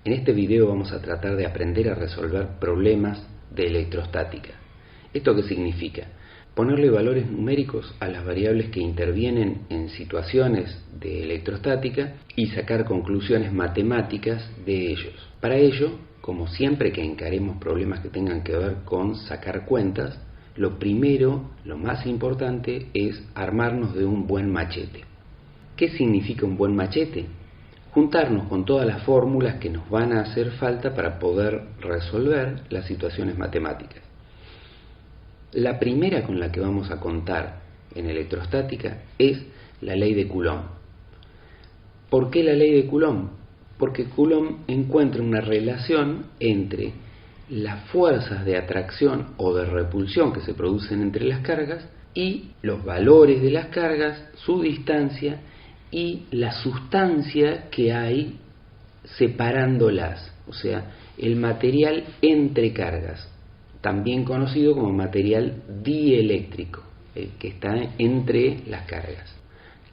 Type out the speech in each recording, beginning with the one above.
En este video vamos a tratar de aprender a resolver problemas de electrostática. ¿Esto qué significa? Ponerle valores numéricos a las variables que intervienen en situaciones de electrostática y sacar conclusiones matemáticas de ellos. Para ello, como siempre que encaremos problemas que tengan que ver con sacar cuentas, lo primero, lo más importante es armarnos de un buen machete. ¿Qué significa un buen machete? Juntarnos con todas las fórmulas que nos van a hacer falta para poder resolver las situaciones matemáticas. La primera con la que vamos a contar en electrostática es la ley de Coulomb. ¿Por qué la ley de Coulomb? Porque Coulomb encuentra una relación entre las fuerzas de atracción o de repulsión que se producen entre las cargas y los valores de las cargas, su distancia y la sustancia que hay separándolas, o sea, el material entre cargas, también conocido como material dieléctrico, el que está entre las cargas.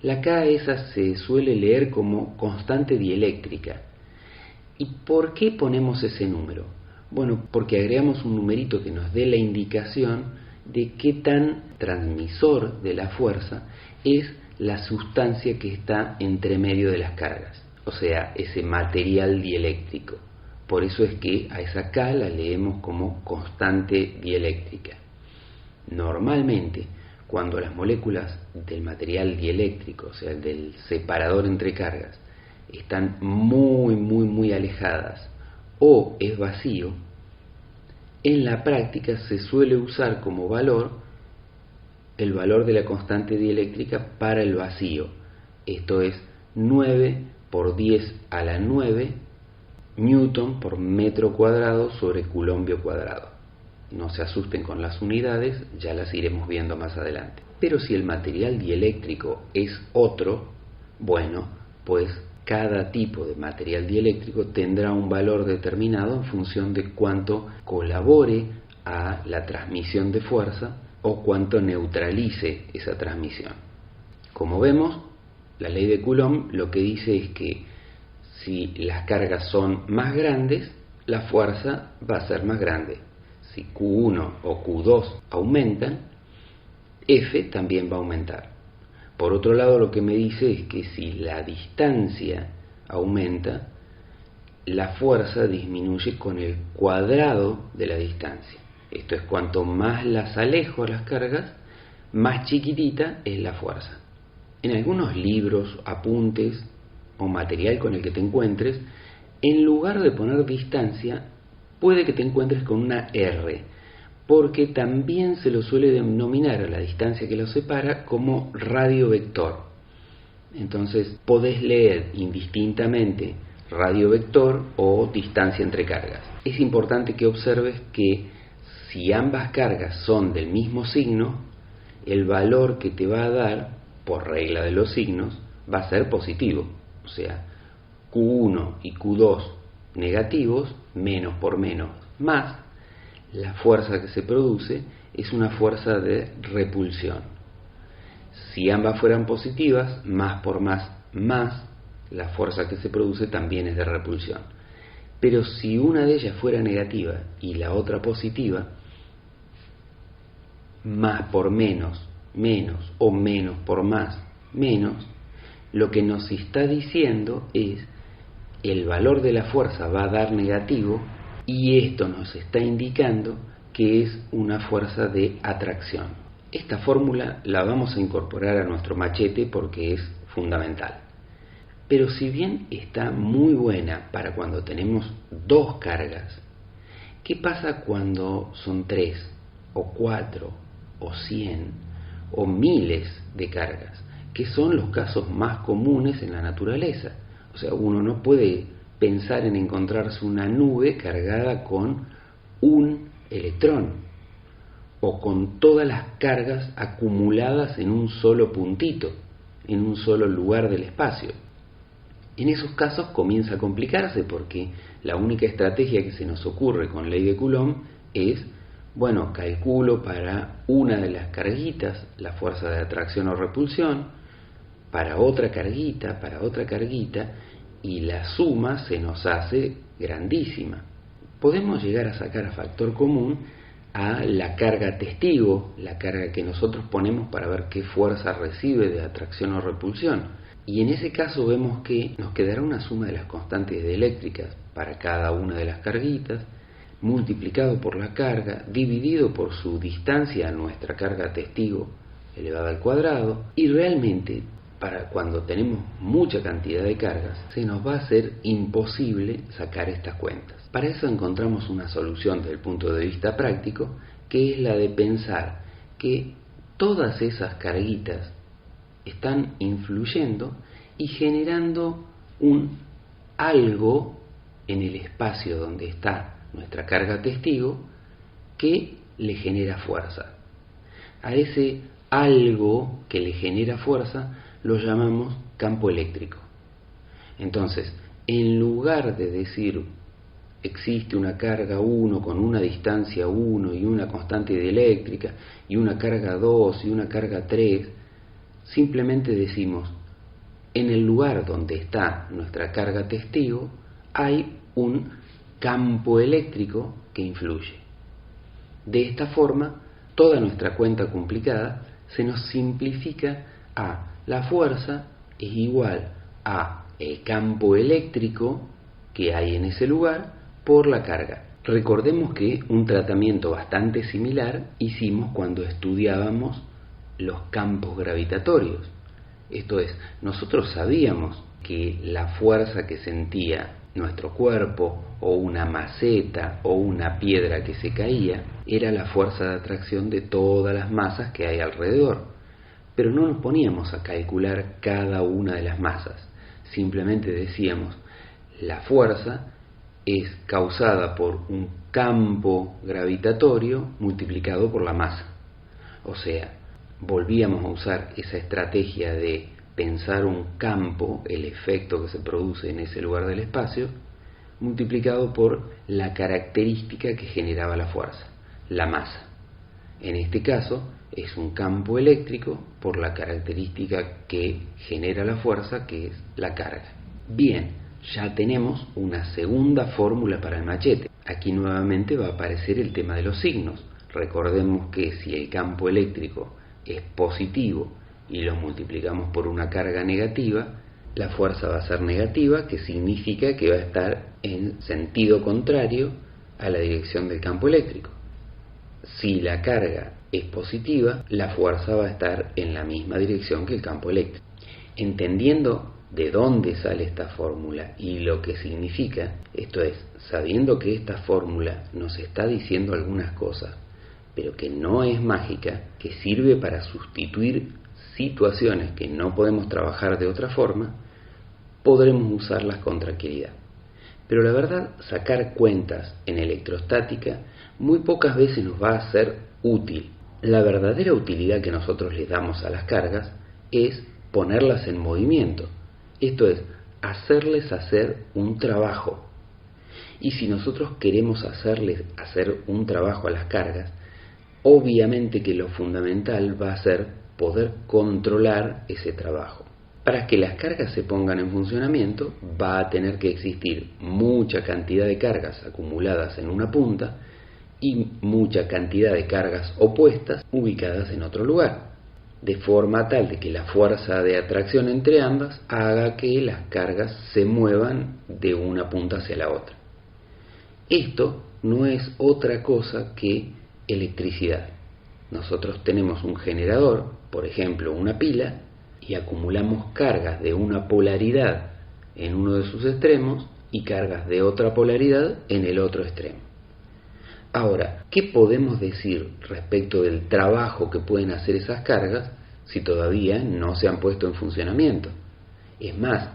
La K esa se suele leer como constante dieléctrica. ¿Y por qué ponemos ese número? Bueno, porque agregamos un numerito que nos dé la indicación de qué tan transmisor de la fuerza es la sustancia que está entre medio de las cargas, o sea, ese material dieléctrico. Por eso es que a esa K la leemos como constante dieléctrica. Normalmente, cuando las moléculas del material dieléctrico, o sea, del separador entre cargas, están muy alejadas o es vacío, en la práctica se suele usar como valor el valor de la constante dieléctrica para el vacío. Esto es 9 por 10 a la 9 Newton por metro cuadrado sobre coulombio cuadrado. No se asusten con las unidades, ya las iremos viendo más adelante. Pero si el material dieléctrico es otro, bueno, pues cada tipo de material dieléctrico tendrá un valor determinado en función de cuánto colabore a la transmisión de fuerza o cuánto neutralice esa transmisión. Como vemos, la ley de Coulomb lo que dice es que si las cargas son más grandes, la fuerza va a ser más grande. Si Q1 o Q2 aumentan, F también va a aumentar. Por otro lado, lo que me dice es que si la distancia aumenta, la fuerza disminuye con el cuadrado de la distancia. Esto es, cuanto más las alejo a las cargas, más chiquitita es la fuerza. En algunos libros, apuntes o material con el que te encuentres, en lugar de poner distancia, puede que te encuentres con una R, porque también se lo suele denominar a la distancia que los separa como radio vector. Entonces podés leer indistintamente radio vector o distancia entre cargas. Es importante que observes que si ambas cargas son del mismo signo, el valor que te va a dar, por regla de los signos, va a ser positivo. O sea, Q1 y Q2 negativos, menos por menos más, la fuerza que se produce es una fuerza de repulsión. Si ambas fueran positivas, más por más, la fuerza que se produce también es de repulsión. Pero si una de ellas fuera negativa y la otra positiva, más por menos, o menos por más, menos, lo que nos está diciendo es el valor de la fuerza va a dar negativo y esto nos está indicando que es una fuerza de atracción. Esta fórmula la vamos a incorporar a nuestro machete porque es fundamental. Pero si bien está muy buena para cuando tenemos dos cargas, ¿qué pasa cuando son 3 o 4 o 100 o miles de cargas? Que son los casos más comunes en la naturaleza. O sea, uno no puede pensar en encontrarse una nube cargada con un electrón o con todas las cargas acumuladas en un solo puntito, en un solo lugar del espacio. En esos casos comienza a complicarse porque la única estrategia que se nos ocurre con ley de Coulomb es, bueno, calculo para una de las carguitas la fuerza de atracción o repulsión, para otra carguita, y la suma se nos hace grandísima. Podemos llegar a sacar a factor común a la carga testigo, la carga que nosotros ponemos para ver qué fuerza recibe de atracción o repulsión. Y en ese caso vemos que nos quedará una suma de las constantes eléctricas para cada una de las carguitas, multiplicado por la carga, dividido por su distancia a nuestra carga testigo elevada al cuadrado, y realmente para cuando tenemos mucha cantidad de cargas se nos va a hacer imposible sacar estas cuentas. Para eso encontramos una solución desde el punto de vista práctico, que es la de pensar que todas esas carguitas están influyendo y generando un algo en el espacio donde está nuestra carga testigo que le genera fuerza. A ese algo que le genera fuerza lo llamamos campo eléctrico. Entonces, en lugar de decir existe una carga 1 con una distancia 1 y una constante dieléctrica y una carga 2 y una carga 3, simplemente decimos en el lugar donde está nuestra carga testigo hay un campo eléctrico que influye. De esta forma, toda nuestra cuenta complicada se nos simplifica a la fuerza es igual a el campo eléctrico que hay en ese lugar por la carga. Recordemos que un tratamiento bastante similar hicimos cuando estudiábamos los campos gravitatorios. Esto es, nosotros sabíamos que la fuerza que sentía nuestro cuerpo o una maceta o una piedra que se caía era la fuerza de atracción de todas las masas que hay alrededor. Pero no nos poníamos a calcular cada una de las masas, simplemente decíamos la fuerza es causada por un campo gravitatorio multiplicado por la masa. O sea, volvíamos a usar esa estrategia de pensar un campo, el efecto que se produce en ese lugar del espacio, multiplicado por la característica que generaba la fuerza, la masa. En este caso es un campo eléctrico por la característica que genera la fuerza, que es la carga. Bien, ya tenemos una segunda fórmula para el machete. Aquí nuevamente va a aparecer el tema de los signos. Recordemos que si el campo eléctrico es positivo y lo multiplicamos por una carga negativa, la fuerza va a ser negativa, que significa que va a estar en sentido contrario a la dirección del campo eléctrico. Si la carga es positiva, la fuerza va a estar en la misma dirección que el campo eléctrico. Entendiendo de dónde sale esta fórmula y lo que significa, esto es, sabiendo que esta fórmula nos está diciendo algunas cosas, pero que no es mágica, que sirve para sustituir situaciones que no podemos trabajar de otra forma, podremos usarlas con tranquilidad. Pero la verdad, sacar cuentas en electrostática muy pocas veces nos va a ser útil. La verdadera utilidad que nosotros les damos a las cargas es ponerlas en movimiento. Esto es, hacerles hacer un trabajo. Y si nosotros queremos hacerles hacer un trabajo a las cargas, obviamente que lo fundamental va a ser poder controlar ese trabajo. Para que las cargas se pongan en funcionamiento, va a tener que existir mucha cantidad de cargas acumuladas en una punta y mucha cantidad de cargas opuestas ubicadas en otro lugar, de forma tal de que la fuerza de atracción entre ambas haga que las cargas se muevan de una punta hacia la otra. Esto no es otra cosa que electricidad. Nosotros tenemos un generador, por ejemplo una pila, y acumulamos cargas de una polaridad en uno de sus extremos y cargas de otra polaridad en el otro extremo. Ahora, ¿qué podemos decir respecto del trabajo que pueden hacer esas cargas si todavía no se han puesto en funcionamiento? Es más,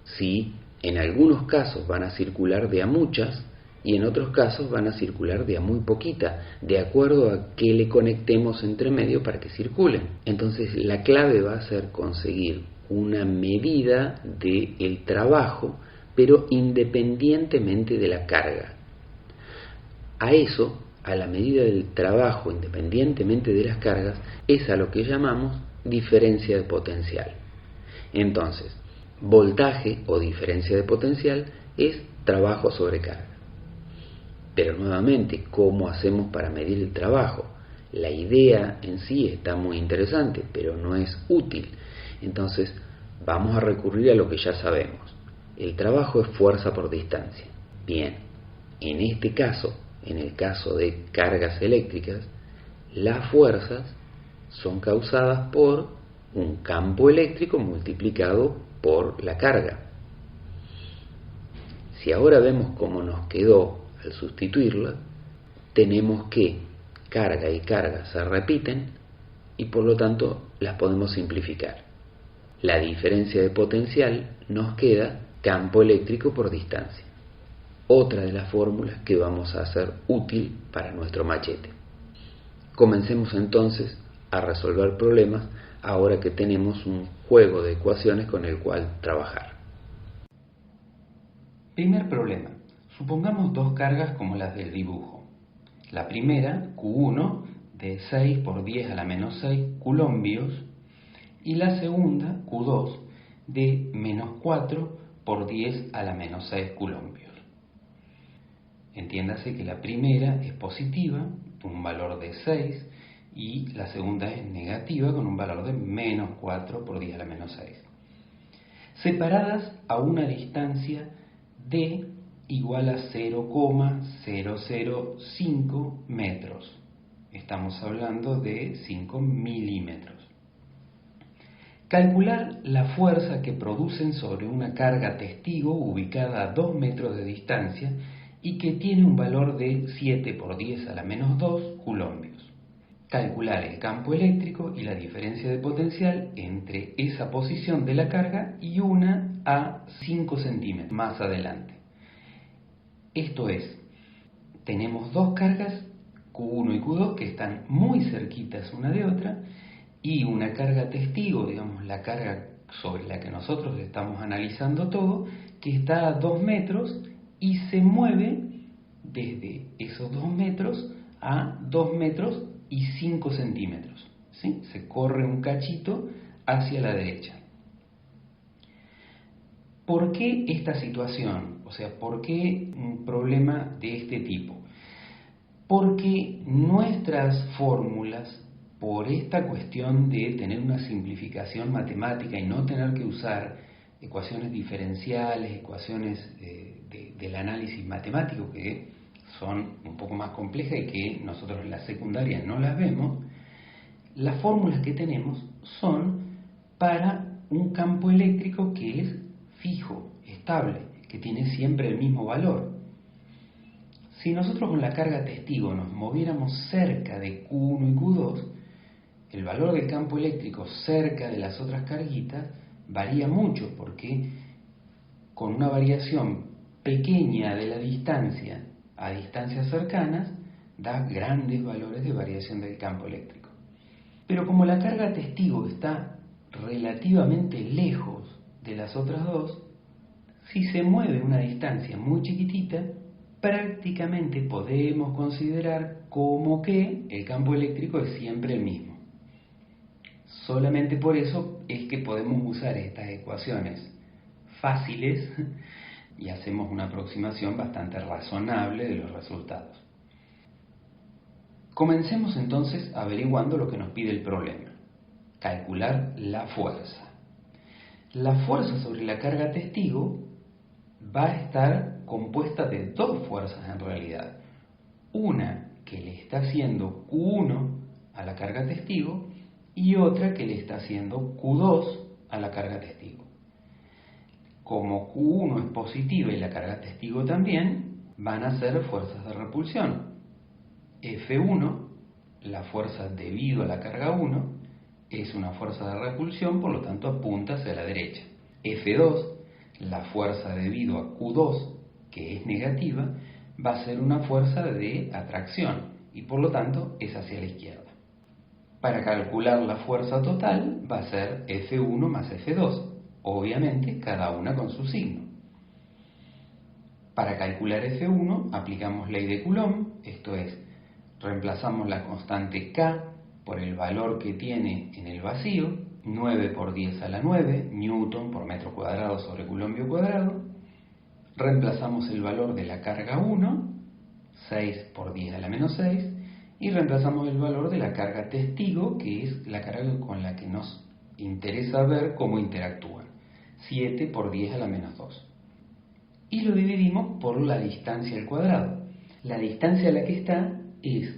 si en algunos casos van a circular de a muchas y en otros casos van a circular de a muy poquita, de acuerdo a qué le conectemos entre medio para que circulen. Entonces la clave va a ser conseguir una medida del trabajo, pero independientemente de la carga. A eso, a la medida del trabajo independientemente de las cargas, es a lo que llamamos diferencia de potencial. Entonces, Voltaje o diferencia de potencial es trabajo sobre carga. Pero nuevamente, ¿cómo hacemos para medir el trabajo? La idea en sí está muy interesante, pero no es útil. Entonces, vamos a recurrir a lo que ya sabemos. El trabajo es fuerza por distancia. Bien, en este caso, en el caso de cargas eléctricas, las fuerzas son causadas por un campo eléctrico multiplicado por la carga. Si ahora vemos cómo nos quedó al sustituirla, tenemos que carga y carga se repiten y por lo tanto las podemos simplificar. La diferencia de potencial nos queda campo eléctrico por distancia. Otra de las fórmulas que vamos a hacer útil para nuestro machete. Comencemos entonces a resolver problemas ahora que tenemos un juego de ecuaciones con el cual trabajar. Primer problema. Supongamos dos cargas como las del dibujo. La primera, Q1, de 6 por 10 a la menos 6 coulombios, y la segunda, Q2, de menos 4 por 10 a la menos 6 coulombios. Entiéndase que la primera es positiva, con un valor de 6, y la segunda es negativa, con un valor de menos 4 por 10 a la menos 6. Separadas a una distancia d igual a 0,005 metros. Estamos hablando de 5 milímetros. Calcular la fuerza que producen sobre una carga testigo ubicada a 2 metros de distancia y que tiene un valor de 7 por 10 a la menos 2 coulombios. Calcular el campo eléctrico y la diferencia de potencial entre esa posición de la carga y una a 5 centímetros más adelante. Esto es, tenemos dos cargas, Q1 y Q2, que están muy cerquitas una de otra, y una carga testigo, digamos la carga sobre la que nosotros estamos analizando todo, que está a 2 metros y se mueve desde esos 2 metros a 2 metros y 5 centímetros. ¿Sí? Se corre un cachito hacia la derecha. ¿Por qué esta situación? O sea, ¿por qué un problema de este tipo? Porque nuestras fórmulas, por esta cuestión de tener una simplificación matemática y no tener que usar ecuaciones diferenciales, ecuaciones del análisis matemático que son un poco más complejas y que nosotros en la secundaria no las vemos, las fórmulas que tenemos son para un campo eléctrico que es fijo, estable, que tiene siempre el mismo valor. Si nosotros con la carga testigo nos moviéramos cerca de Q1 y Q2, el valor del campo eléctrico cerca de las otras carguitas varía mucho, porque con una variación pequeña de la distancia a distancias cercanas da grandes valores de variación del campo eléctrico. Pero como la carga testigo está relativamente lejos de las otras dos, si se mueve una distancia muy chiquitita, prácticamente podemos considerar como que el campo eléctrico es siempre el mismo. Solamente por eso es que podemos usar estas ecuaciones fáciles y hacemos una aproximación bastante razonable de los resultados. Comencemos entonces averiguando lo que nos pide el problema: calcular la fuerza. La fuerza sobre la carga testigo va a estar compuesta de dos fuerzas en realidad. Una que le está haciendo Q1 a la carga testigo y otra que le está haciendo Q2 a la carga testigo. Como Q1 es positiva y la carga testigo también, van a ser fuerzas de repulsión. F1, la fuerza debido a la carga 1, es una fuerza de repulsión, por lo tanto apunta hacia la derecha. F2, la fuerza debido a Q2, que es negativa, va a ser una fuerza de atracción y por lo tanto es hacia la izquierda. Para calcular la fuerza total va a ser F1 más F2, obviamente cada una con su signo. Para calcular F1 aplicamos ley de Coulomb, esto es, reemplazamos la constante K por el valor que tiene en el vacío, 9 por 10 a la 9 newton por metro cuadrado sobre coulombio cuadrado. Reemplazamos el valor de la carga 1, 6 por 10 a la menos 6, y reemplazamos el valor de la carga testigo, que es la carga con la que nos interesa ver cómo interactúan, 7 por 10 a la menos 2. Y lo dividimos por la distancia al cuadrado. La distancia a la que está es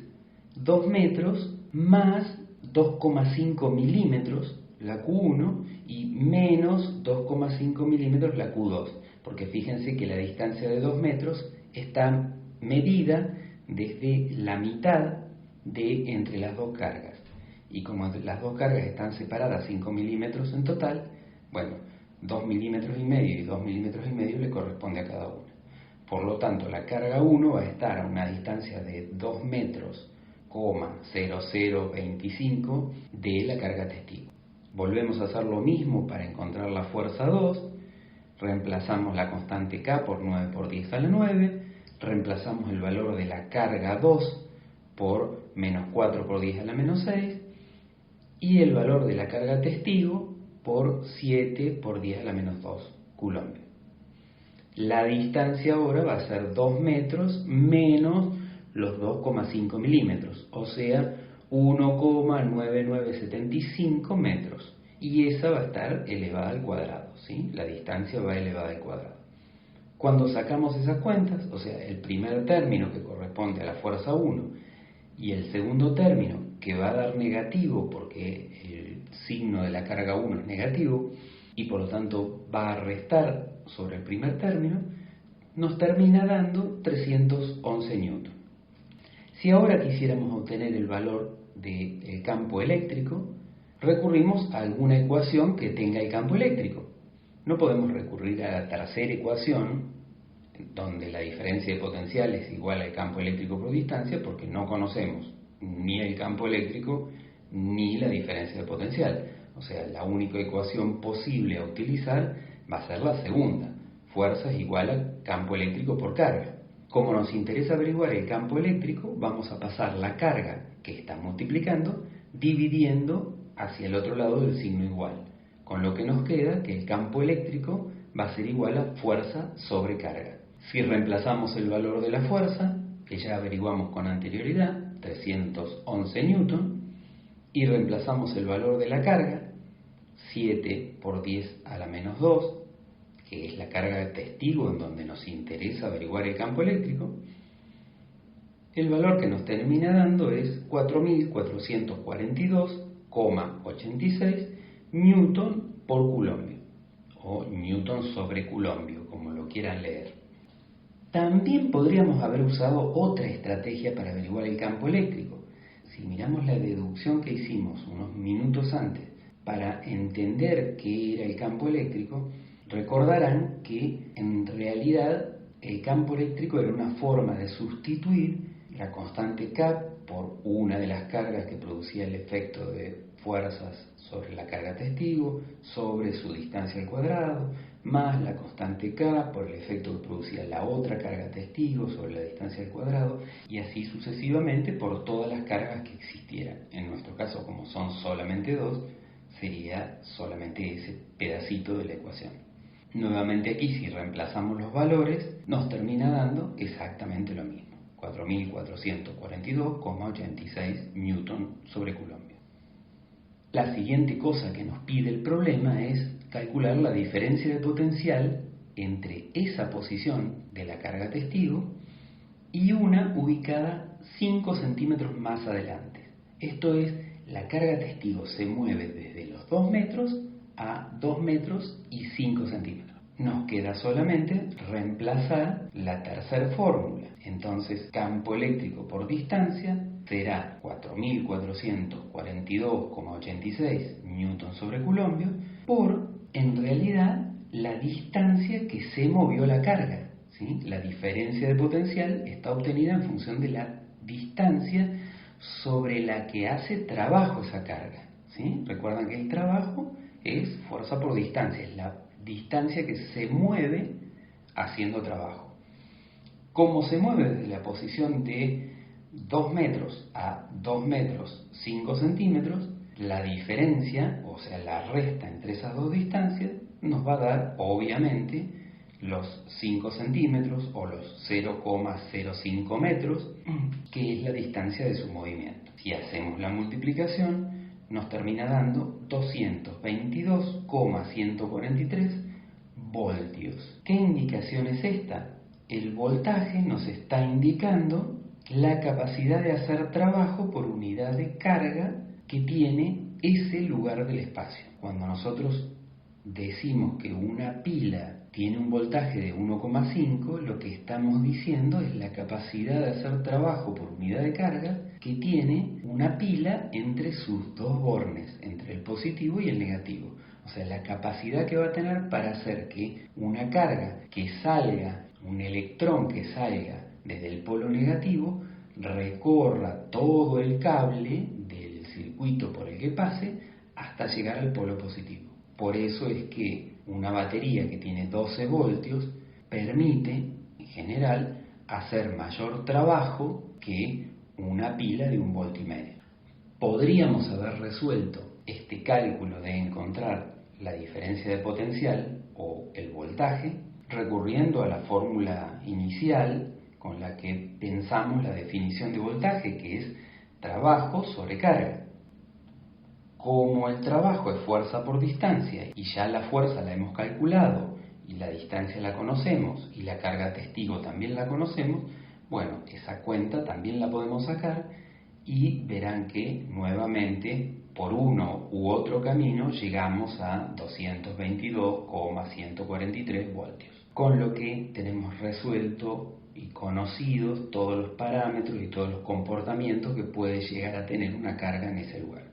2 metros más 2,5 milímetros la Q1 y menos 2,5 milímetros la Q2, porque fíjense que la distancia de 2 metros está medida desde la mitad de entre las dos cargas, y como las dos cargas están separadas 5 milímetros en total, bueno, 2 milímetros y medio y 2 milímetros y medio le corresponde a cada una. Por lo tanto, la carga 1 va a estar a una distancia de 2 metros, 0025 de la carga testigo. Volvemos a hacer lo mismo para encontrar la fuerza 2, reemplazamos la constante K por 9 por 10 a la 9, reemplazamos el valor de la carga 2 por menos 4 por 10 a la menos 6, y el valor de la carga testigo por 7 por 10 a la menos 2 coulombio. La distancia ahora va a ser 2 metros menos los 2,5 milímetros, o sea, 1,9975 metros. Y esa va a estar elevada al cuadrado, ¿sí? La distancia va elevada al cuadrado. Cuando sacamos esas cuentas, o sea, el primer término que corresponde a la fuerza 1 y el segundo término que va a dar negativo porque el signo de la carga 1 es negativo y por lo tanto va a restar sobre el primer término, nos termina dando 311 newton. Si ahora quisiéramos obtener el valor del campo eléctrico, recurrimos a alguna ecuación que tenga el campo eléctrico. No podemos recurrir a la tercera ecuación, donde la diferencia de potencial es igual al campo eléctrico por distancia, porque no conocemos ni el campo eléctrico ni la diferencia de potencial. O sea, la única ecuación posible a utilizar va a ser la segunda. Fuerza es igual a campo eléctrico por carga. Como nos interesa averiguar el campo eléctrico, vamos a pasar la carga que está multiplicando dividiendo hacia el otro lado del signo igual, con lo que nos queda que el campo eléctrico va a ser igual a fuerza sobre carga. Si reemplazamos el valor de la fuerza, que ya averiguamos con anterioridad, 311 newton, y reemplazamos el valor de la carga, 7 por 10 a la menos 2, que es la carga de testigo en donde nos interesa averiguar el campo eléctrico, el valor que nos termina dando es 4.442,86 newton por coulombio, o newton sobre coulombio, como lo quieran leer. También podríamos haber usado otra estrategia para averiguar el campo eléctrico. Si miramos la deducción que hicimos unos minutos antes para entender qué era el campo eléctrico, recordarán que en realidad el campo eléctrico era una forma de sustituir la constante K por una de las cargas que producía el efecto de fuerzas sobre la carga testigo, sobre su distancia al cuadrado, más la constante K por el efecto que producía la otra carga testigo sobre la distancia al cuadrado, y así sucesivamente por todas las cargas que existieran. En nuestro caso, como son solamente dos, sería solamente ese pedacito de la ecuación. Nuevamente aquí, si reemplazamos los valores, nos termina dando exactamente lo mismo, 4.442,86 newton sobre coulombio. La siguiente cosa que nos pide el problema es calcular la diferencia de potencial entre esa posición de la carga testigo y una ubicada 5 centímetros más adelante. Esto es, la carga testigo se mueve desde los 2 metros a 2 metros y 5 centímetros. Nos queda solamente reemplazar la tercera fórmula. Entonces, campo eléctrico por distancia será 4.442,86 newton sobre coulombio por, en realidad, la distancia que se movió la carga, ¿sí? La diferencia de potencial está obtenida en función de la distancia sobre la que hace trabajo esa carga, ¿sí? Recuerdan que el trabajo es fuerza por distancia, es la distancia que se mueve haciendo trabajo. Como se mueve desde la posición de 2 metros a 2 metros 5 centímetros, La diferencia, o sea, la resta entre esas dos distancias, nos va a dar, obviamente, los 5 centímetros o los 0,05 metros, que es la distancia de su movimiento. Si hacemos la multiplicación, nos termina dando 222,143 voltios. ¿Qué indicación es esta? El voltaje nos está indicando la capacidad de hacer trabajo por unidad de carga que tiene ese lugar del espacio. Cuando nosotros decimos que una pila tiene un voltaje de 1,5, lo que estamos diciendo es la capacidad de hacer trabajo por unidad de carga que tiene una pila entre sus dos bornes, entre el positivo y el negativo. O sea, la capacidad que va a tener para hacer que una carga que salga, un electrón que salga desde el polo negativo, recorra todo el cable del circuito por el que pase hasta llegar al polo positivo. Por eso es que una batería que tiene 12 voltios permite, en general, hacer mayor trabajo que una pila de 1,5 voltios. Podríamos haber resuelto este cálculo de encontrar la diferencia de potencial o el voltaje recurriendo a la fórmula inicial con la que pensamos la definición de voltaje, que es trabajo sobre carga. Como el trabajo es fuerza por distancia y ya la fuerza la hemos calculado y la distancia la conocemos y la carga testigo también la conocemos, bueno, esa cuenta también la podemos sacar y verán que nuevamente por uno u otro camino llegamos a 222,143 voltios, con lo que tenemos resuelto y conocidos todos los parámetros y todos los comportamientos que puede llegar a tener una carga en ese lugar.